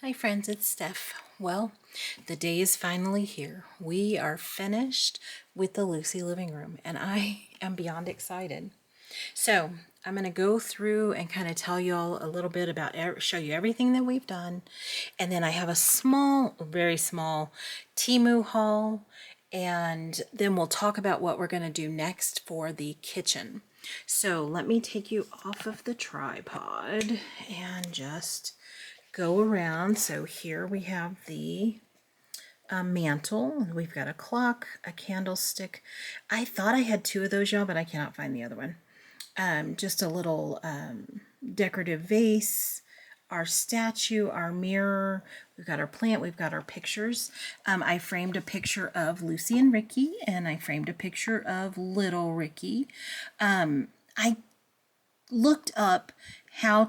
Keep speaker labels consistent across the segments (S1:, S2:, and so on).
S1: Hi friends, it's Steph. Well, the day is finally here. We are finished with the Lucy living room and I am beyond excited. So I'm going to go through and kind of tell you all a little bit about, show you everything that we've done. And then I have a small, very small Teemu haul. And then we'll talk about what we're going to do next for the kitchen. So let me take you off of the tripod and just go around. So here we have the mantle. We've got a clock, a candlestick. I thought I had two of those, y'all, but I cannot find the other one. Just a little decorative vase, our statue, our mirror. We've got our plant. We've got our pictures. I framed a picture of Lucy and Ricky, and I framed a picture of little Ricky. I looked up how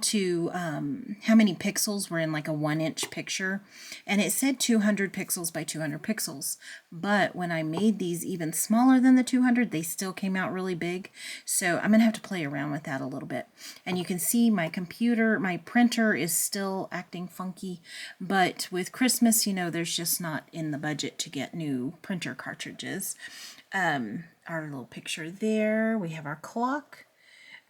S1: many pixels were in like a 1-inch picture, and it said 200 pixels by 200 pixels, but when I made these even smaller than the 200, they still came out really big. So I'm gonna have to play around with that a little bit. And you can see my printer is still acting funky, but with Christmas, there's just not in the budget to get new printer cartridges. Our little picture there, we have our clock.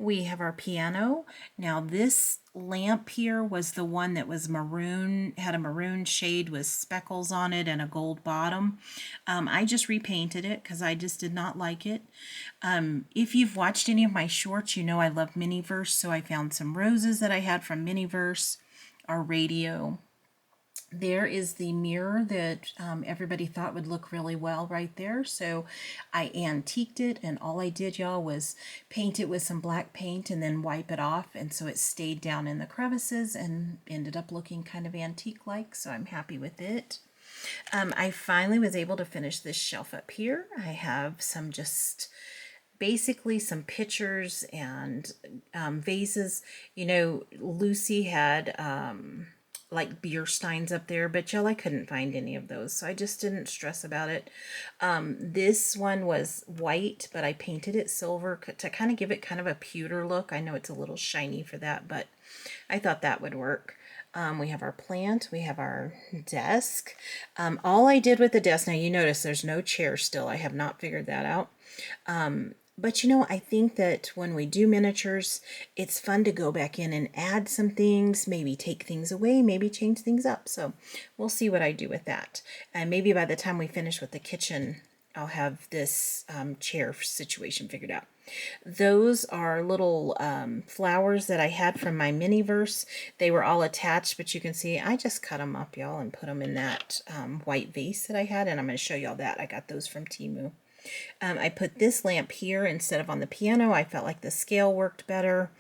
S1: We have our piano. Now this lamp here was the one that was maroon, had a maroon shade with speckles on it and a gold bottom. I just repainted it because I just did not like it. If you've watched any of my shorts, you know I love Miniverse, so I found some roses that I had from Miniverse, our radio. There is the mirror that everybody thought would look really well right there. So I antiqued it, and all I did, y'all, was paint it with some black paint and then wipe it off. And so it stayed down in the crevices and ended up looking kind of antique-like. So I'm happy with it. I finally was able to finish this shelf up here. I have some just basically some pictures and vases. Lucy had like beer steins up there, but y'all, I couldn't find any of those, so I just didn't stress about it. This one was white, but I painted it silver to kind of give it kind of a pewter look. I know it's a little shiny for that, but I thought that would work. We have our plant, we have our desk. All I did with the desk, now you notice there's no chair still. I have not figured that out. But I think that when we do miniatures, it's fun to go back in and add some things, maybe take things away, maybe change things up. So we'll see what I do with that. And maybe by the time we finish with the kitchen, I'll have this chair situation figured out. Those are little flowers that I had from my Miniverse. They were all attached, but you can see I just cut them up, y'all, and put them in that white vase that I had, and I'm going to show y'all that. I got those from Teemu. I put this lamp here instead of on the piano. I felt like the scale worked better.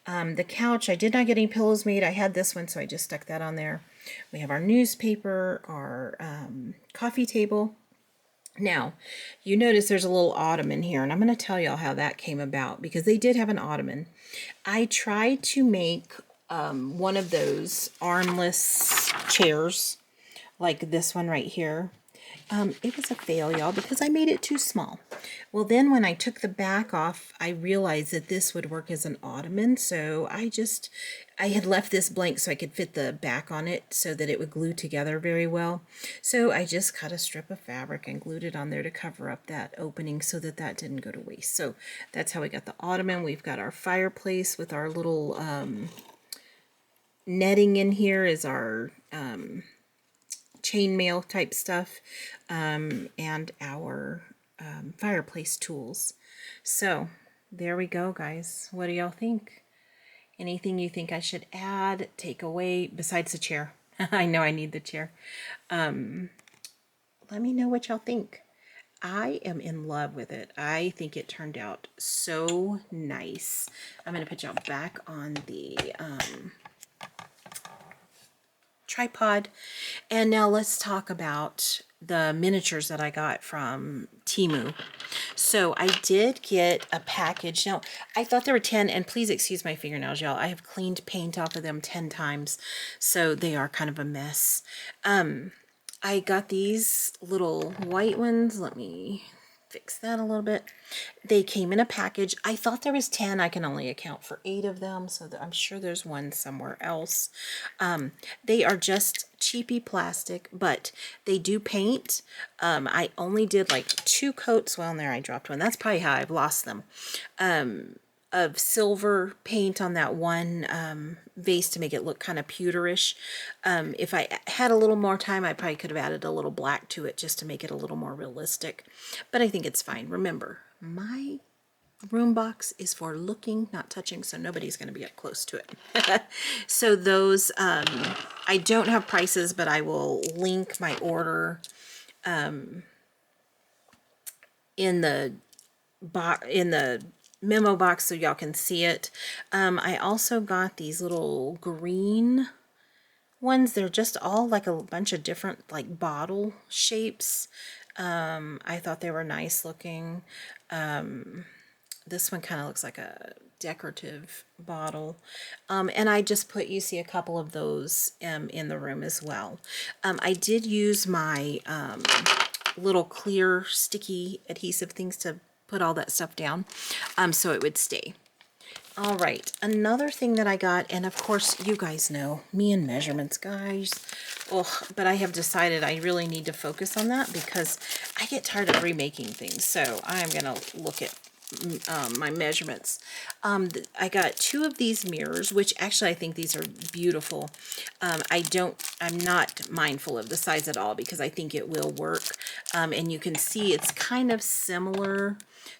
S1: The couch, I did not get any pillows made. I had this one, so I just stuck that on there. We have our newspaper, our coffee table. Now, you notice there's a little ottoman here, and I'm going to tell y'all how that came about, because they did have an ottoman. I tried to make one of those armless chairs, like this one right here. It was a fail, y'all, because I made it too small. Well, then when I took the back off, I realized that this would work as an ottoman, so I had left this blank so I could fit the back on it so that it would glue together very well. So I just cut a strip of fabric and glued it on there to cover up that opening so that that didn't go to waste. So that's how we got the ottoman. We've got our fireplace with our little netting in here is our chainmail type stuff, and our fireplace tools. So there we go, guys. What do y'all think? Anything you think I should add, take away, besides the chair? I know I need the chair. Let me know what y'all think. I am in love with it. I think it turned out so nice. I'm going to put y'all back on the tripod. And now let's talk about the miniatures that I got from Teemu. So I did get a package. Now, I thought there were 10, and please excuse my fingernails, y'all. I have cleaned paint off of them 10 times, so they are kind of a mess. I got these little white ones. Let me fix that a little bit. They came in a package. I thought there was 10. I can only account for 8 of them, so I'm sure there's one somewhere else. They are just cheapy plastic, but they do paint. I only did like 2 coats. Well, there I dropped one. That's probably how I've lost them. Of silver paint on that one vase to make it look kind of pewterish. If I had a little more time, I probably could have added a little black to it just to make it a little more realistic. But I think it's fine. Remember, my room box is for looking, not touching, so nobody's going to be up close to it. So those, I don't have prices, but I will link my order in the memo box so y'all can see it. I also got these little green ones. They're just all like a bunch of different like bottle shapes. I thought they were nice looking. This one kind of looks like a decorative bottle. And I just put, you see a couple of those in the room as well. I did use my little clear sticky adhesive things to put all that stuff down so it would stay. All right, another thing that I got, and of course you guys know me and measurements, guys. Oh, but I have decided I really need to focus on that because I get tired of remaking things. So I'm gonna look at my measurements. I got 2 of these mirrors, which actually I think these are beautiful. I'm not mindful of the size at all because I think it will work. And you can see it's kind of similar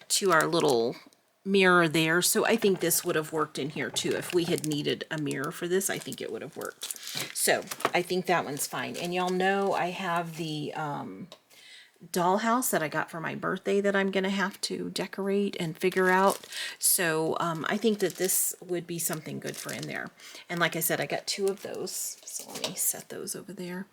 S1: to our little mirror there. So I think this would have worked in here too. If we had needed a mirror for this, I think it would have worked. So I think that one's fine. And y'all know I have the dollhouse that I got for my birthday that I'm gonna have to decorate and figure out. So I think that this would be something good for in there. And like I said, I got 2 of those. So let me set those over there.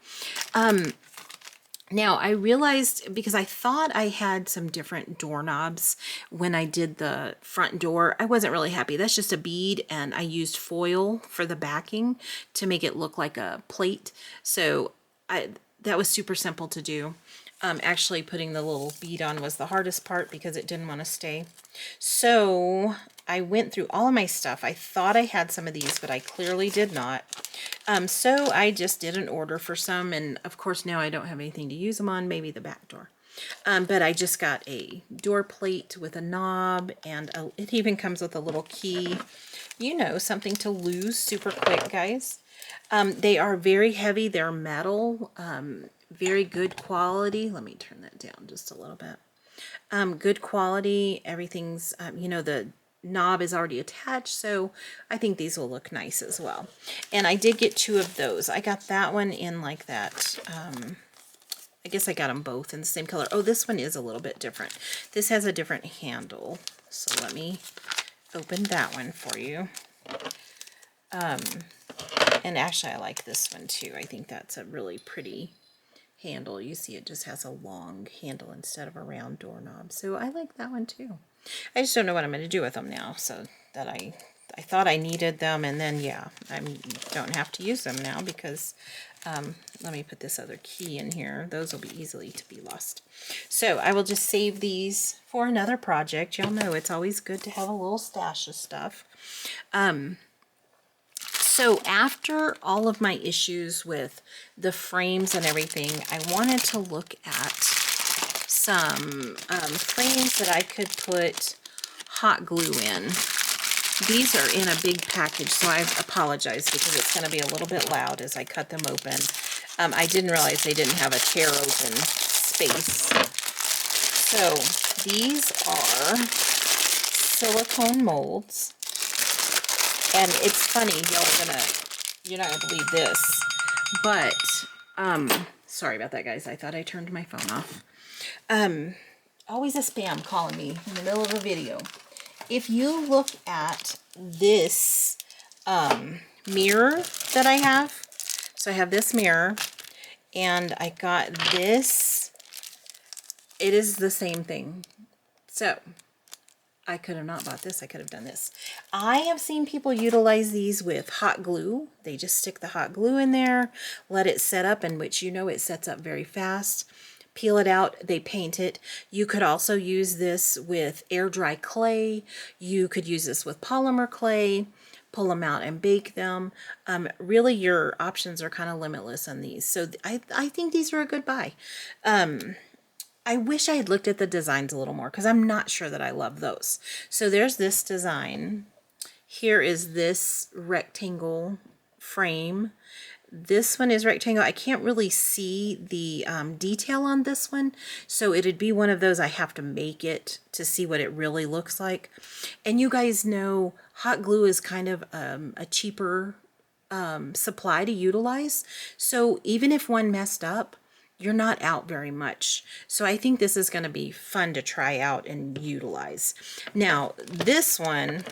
S1: Now I realized, because I thought I had some different doorknobs when I did the front door, I wasn't really happy. That's just a bead, and I used foil for the backing to make it look like a plate. So that was super simple to do. Actually putting the little bead on was the hardest part because it didn't want to stay. So I went through all of my stuff. I thought I had some of these, but I clearly did not. So I just did an order for some, and of course now I don't have anything to use them on, maybe the back door. But I just got a door plate with a knob, and it even comes with a little key. You know, something to lose super quick, guys. They are very heavy. They're metal. Very good quality. Let me turn that down just a little bit. Good quality. Everything's, you know, the knob is already attached, so I think these will look nice as well. And I did get 2 of those. I got that one in like that, I guess I got them both in the same color. Oh, this one is a little bit different. This has a different handle. So let me open that one for you. And actually I like this one too. I think that's a really pretty handle. You see it just has a long handle instead of a round doorknob. So I like that one too. I just don't know what I'm going to do with them now. So that I thought I needed them, and then yeah, I don't have to use them now because let me put this other key in here. Those will be easily to be lost. So I will just save these for another project. Y'all know it's always good to have a little stash of stuff. So after all of my issues with the frames and everything, I wanted to look at some frames that I could put hot glue in. These are in a big package, so I apologize because it's going to be a little bit loud as I cut them open. I didn't realize they didn't have a tear open space. So these are silicone molds. And it's funny, you're not gonna believe this, but, sorry about that, guys. I thought I turned my phone off. Always a spam calling me in the middle of a video. If you look at this, mirror that I have, so I have this mirror, and I got this, it is the same thing. So I could have not bought this. I could have done this. I have seen people utilize these with hot glue. They just stick the hot glue in there, let it set up, and which you know it sets up very fast. peel it out, they paint it. You could also use this with air dry clay. You could use this with polymer clay, pull them out and bake them. Really, your options are kind of limitless on these. So I think these are a good buy. I wish I had looked at the designs a little more because I'm not sure that I love those. So there's this design. Here is this rectangle frame. This one is rectangle. I can't really see the detail on this one, so it'd be one of those I have to make it to see what it really looks like. And you guys know hot glue is kind of a cheaper supply to utilize, so even if one messed up, you're not out very much. So I think this is going to be fun to try out and utilize. Now, this one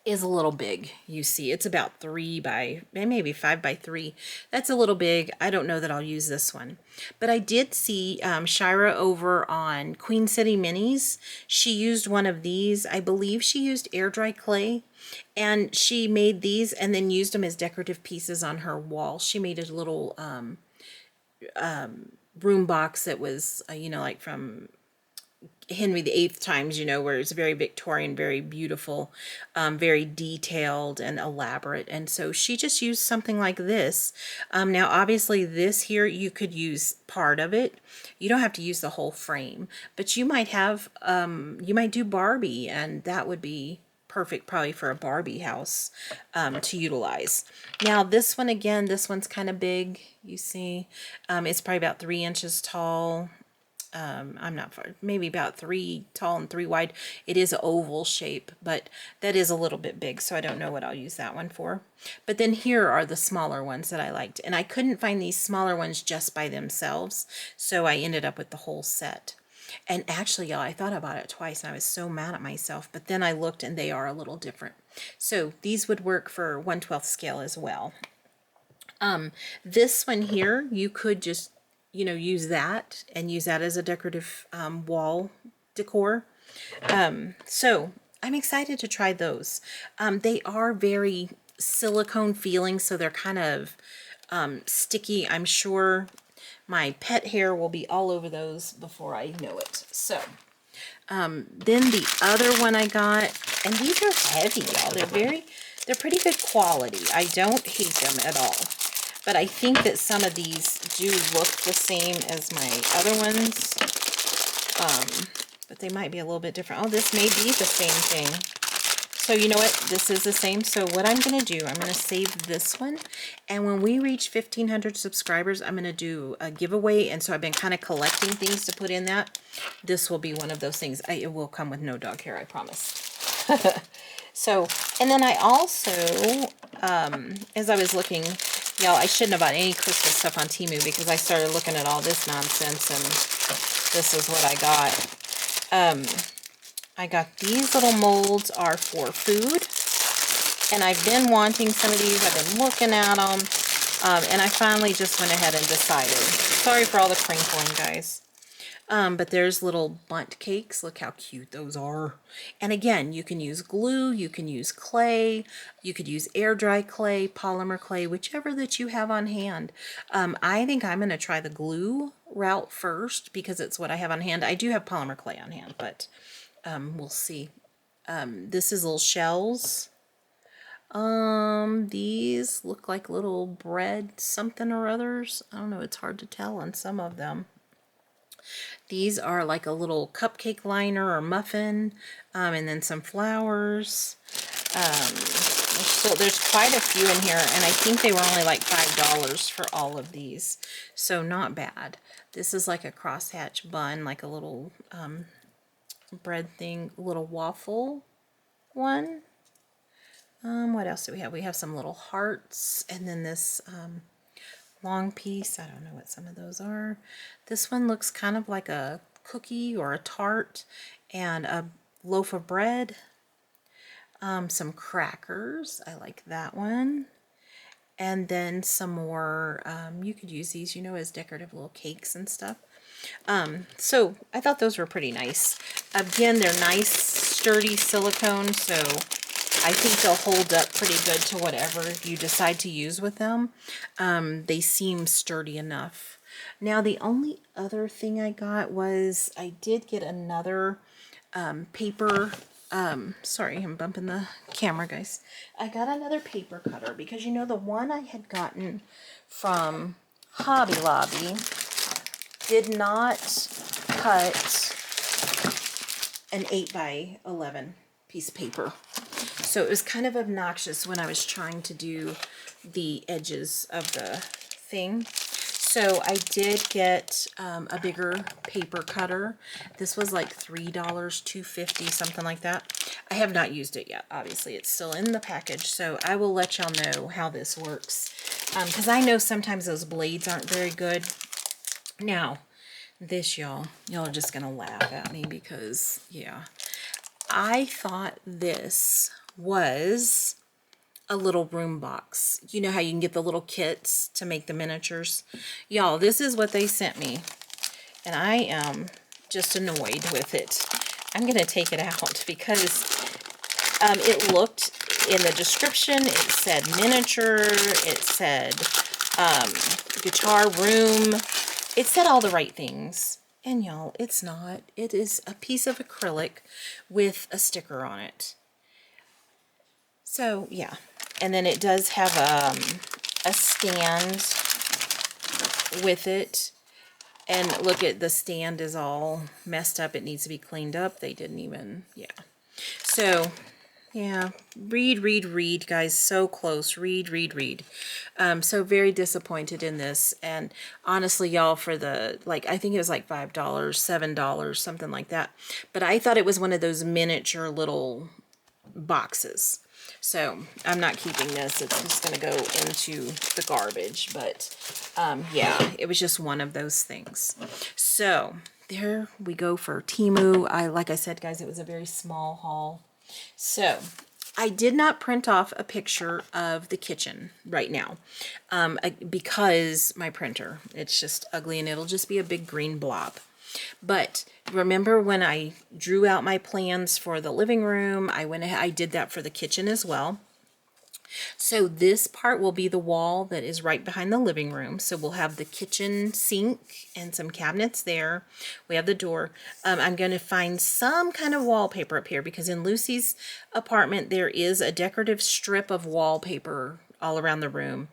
S1: is a little big. You see, it's about 3 by, maybe 5 by 3. That's a little big. I don't know that I'll use this one. But I did see Shira over on Queen City Minis. She used one of these. I believe she used air dry clay. And she made these and then used them as decorative pieces on her wall. She made a little room box that was, you know, like from Henry VIII times, you know, where it's very Victorian, very beautiful, very detailed and elaborate. And so she just used something like this. Now, obviously, this here, you could use part of it. You don't have to use the whole frame, but you might have, you might do Barbie, and that would be perfect probably for a Barbie house to utilize. Now this one, again, this one's kind of big. You see, it's probably about 3 inches tall. I'm not far, maybe about 3 tall and 3 wide. It is oval shape, but that is a little bit big, so I don't know what I'll use that one for. But then here are the smaller ones that I liked, and I couldn't find these smaller ones just by themselves, so I ended up with the whole set. And actually, y'all, I thought about it twice, and I was so mad at myself, but then I looked, and they are a little different. So these would work for 1/12 scale as well. This one here, you could just, you know, use that and use that as a decorative wall decor. So I'm excited to try those. They are very silicone feeling, so they're kind of sticky. I'm sure my pet hair will be all over those before I know it. So then the other one I got, and these are heavy, y'all. They're pretty good quality. I don't hate them at all. But I think that some of these do look the same as my other ones. But they might be a little bit different. Oh, this may be the same thing. So you know what? This is the same. So what I'm going to do, I'm going to save this one. And when we reach 1,500 subscribers, I'm going to do a giveaway. And so I've been kind of collecting things to put in that. This will be one of those things. It will come with no dog hair, I promise. So, and then I also, as I was looking, y'all, I shouldn't have bought any Christmas stuff on Teemu because I started looking at all this nonsense, and this is what I got. I got these little molds are for food, and I've been wanting some of these. I've been looking at them, and I finally just went ahead and decided. Sorry for all the crinkling, guys. But there's little bundt cakes. Look how cute those are. And again, you can use glue, you can use clay, you could use air dry clay, polymer clay, whichever that you have on hand. I think I'm going to try the glue route first because it's what I have on hand. I do have polymer clay on hand, but we'll see. This is little shells. These look like little bread something or others. I don't know, it's hard to tell on some of them. These are like a little cupcake liner or muffin, and then some flowers. So there's quite a few in here, and I think they were only like $5 for all of these, so not bad. This is like a crosshatch bun, like a little bread thing, little waffle one. What else do we have? We have some little hearts, and then this long piece. I don't know what some of those are. This one looks kind of like a cookie or a tart, and a loaf of bread. Some crackers. I like that one. And then some more, you could use these, you know, as decorative little cakes and stuff. So I thought those were pretty nice. Again, they're nice, sturdy silicone, so I think they'll hold up pretty good to whatever you decide to use with them. They seem sturdy enough. Now, the only other thing I got was I did get another paper. Sorry, I'm bumping the camera, guys. I got another paper cutter because, you know, the one I had gotten from Hobby Lobby did not cut an 8 by 11 piece of paper. So it was kind of obnoxious when I was trying to do the edges of the thing. So I did get a bigger paper cutter. This was like $3, $2.50, something like that. I have not used it yet. Obviously, it's still in the package, so I will let y'all know how this works. Because I know sometimes those blades aren't very good. Now, this, y'all are just gonna laugh at me because, yeah, I thought this was a little room box. You know how you can get the little kits to make the miniatures? Y'all, this is what they sent me, and I am just annoyed with it. I'm gonna take it out because it looked in the description, it said miniature, it said guitar room, it said all the right things. And y'all, it's not. It is a piece of acrylic with a sticker on it. So, yeah. And then it does have a stand with it. And look at the stand is all messed up. It needs to be cleaned up. They didn't even, yeah. So, yeah, read, guys. So close. Read. So very disappointed in this. And honestly, y'all, for the, like, I think it was like $5, $7, something like that. But I thought it was one of those miniature little boxes. So I'm not keeping this. It's just going to go into the garbage. But yeah, it was just one of those things. So there we go for Teemu. Like I said, guys, it was a very small haul. So I did not print off a picture of the kitchen right now because my printer, it's just ugly and it'll just be a big green blob. But remember when I drew out my plans for the living room, I did that for the kitchen as well. So this part will be the wall that is right behind the living room. So we'll have the kitchen sink and some cabinets there. We have the door. I'm going to find some kind of wallpaper up here because in Lucy's apartment there is a decorative strip of wallpaper all around the room.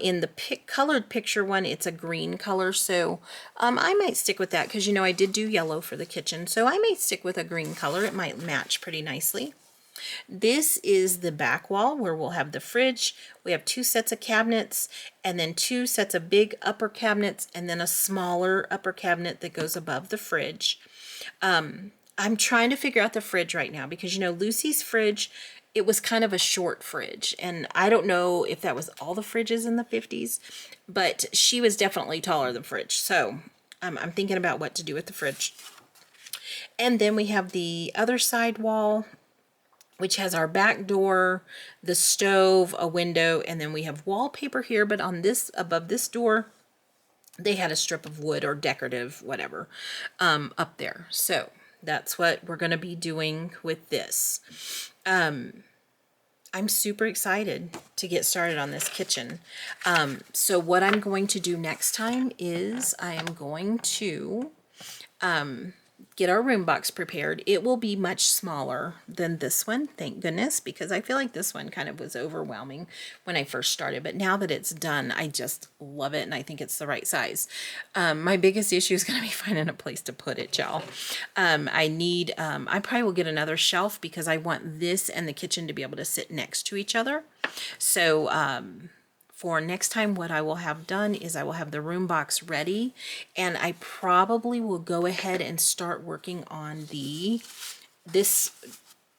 S1: In the colored picture one, it's a green color, so I might stick with that because, you know, I did do yellow for the kitchen, so I may stick with a green color. It might match pretty nicely. This is the back wall where we'll have the fridge. We have 2 sets of cabinets and then 2 sets of big upper cabinets and then a smaller upper cabinet that goes above the fridge. I'm trying to figure out the fridge right now because, you know, Lucy's fridge, it was kind of a short fridge, and I don't know if that was all the fridges in the 50s, but she was definitely taller than fridge. So I'm thinking about what to do with the fridge. And then we have the other side wall, which has our back door, the stove, a window, and then we have wallpaper here, but on this, above this door, they had a strip of wood or decorative, whatever, up there. So that's what we're going to be doing with this. I'm super excited to get started on this kitchen. So what I'm going to do next time is I am going to get our room box prepared. It will be much smaller than this one, thank goodness, because I feel like this one kind of was overwhelming when I first started. But now that it's done, I just love it, and I think it's the right size. My biggest issue is going to be finding a place to put it, y'all. I probably will get another shelf because I want this and the kitchen to be able to sit next to each other. So, for next time, what I will have done is I will have the room box ready, and I probably will go ahead and start working on this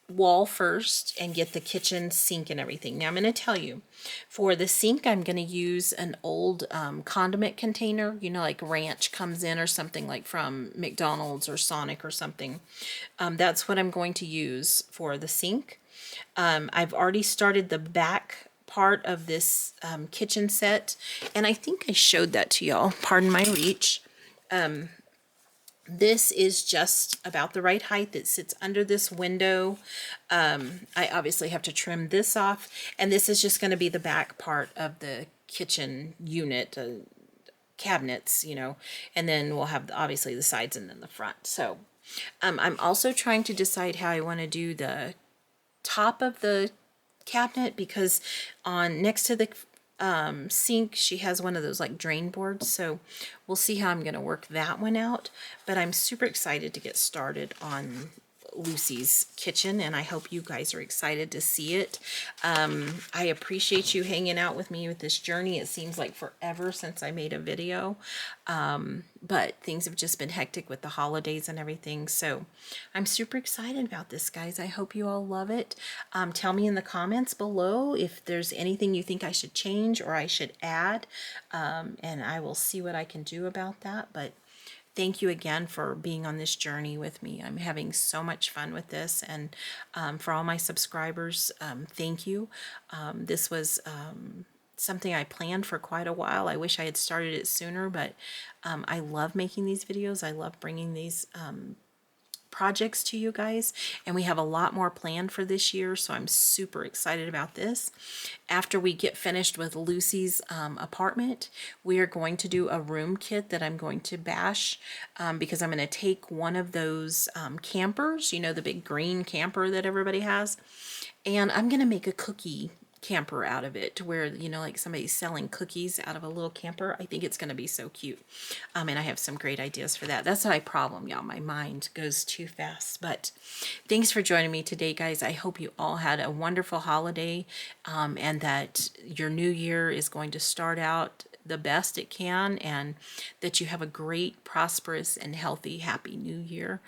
S1: wall first and get the kitchen sink and everything. Now I'm going to tell you, for the sink, I'm going to use an old condiment container, you know, like ranch comes in or something, like from McDonald's or Sonic or something. That's what I'm going to use for the sink. I've already started the back part of this kitchen set, and I think I showed that to y'all. Pardon my reach. This is just about the right height. It sits under this window. I obviously have to trim this off, and this is just going to be the back part of the kitchen unit. cabinets, you know, and then we'll have obviously the sides and then the front. So I'm also trying to decide how I want to do the top of the cabinet, because on next to the sink she has one of those like drain boards, so we'll see how I'm going to work that one out. But I'm super excited to get started on Lucy's kitchen, and I hope you guys are excited to see it. I appreciate you hanging out with me with this journey. It seems like forever since I made a video, but things have just been hectic with the holidays and everything, so I'm super excited about this, guys. I hope you all love it. Tell me in the comments below if there's anything you think I should change or I should add, and I will see what I can do about that. But thank you again for being on this journey with me. I'm having so much fun with this, and for all my subscribers, thank you. This was something I planned for quite a while. I wish I had started it sooner, but I love making these videos. I love bringing these projects to you guys, and we have a lot more planned for this year, so I'm super excited about this. After we get finished with Lucy's apartment, we are going to do a room kit that I'm going to bash, because I'm going to take one of those campers, you know, the big green camper that everybody has, and I'm going to make a cookie camper out of it, to where, you know, like somebody's selling cookies out of a little camper. I think it's going to be so cute. And I have some great ideas for that. That's my problem, y'all. My mind goes too fast. But thanks for joining me today, guys. I hope you all had a wonderful holiday, and that your new year is going to start out the best it can, and that you have a great, prosperous, and healthy, happy new year.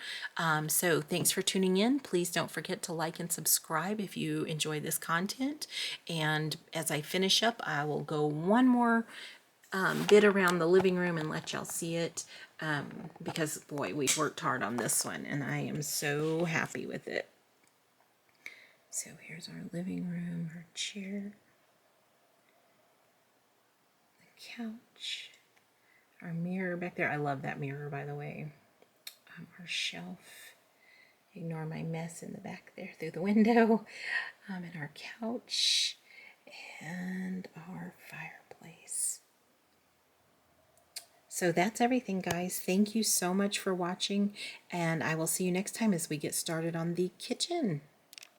S1: So thanks for tuning in. Please don't forget to like and subscribe if you enjoy this content. And as I finish up, I will go one more bit around the living room and let y'all see it, because boy, we've worked hard on this one, and I am so happy with it. So here's our living room, our chair, couch, our mirror back there. I love that mirror, by the way. Our shelf. Ignore my mess in the back there through the window. And our couch and our fireplace. So that's everything, guys. Thank you so much for watching, and I will see you next time as we get started on the kitchen.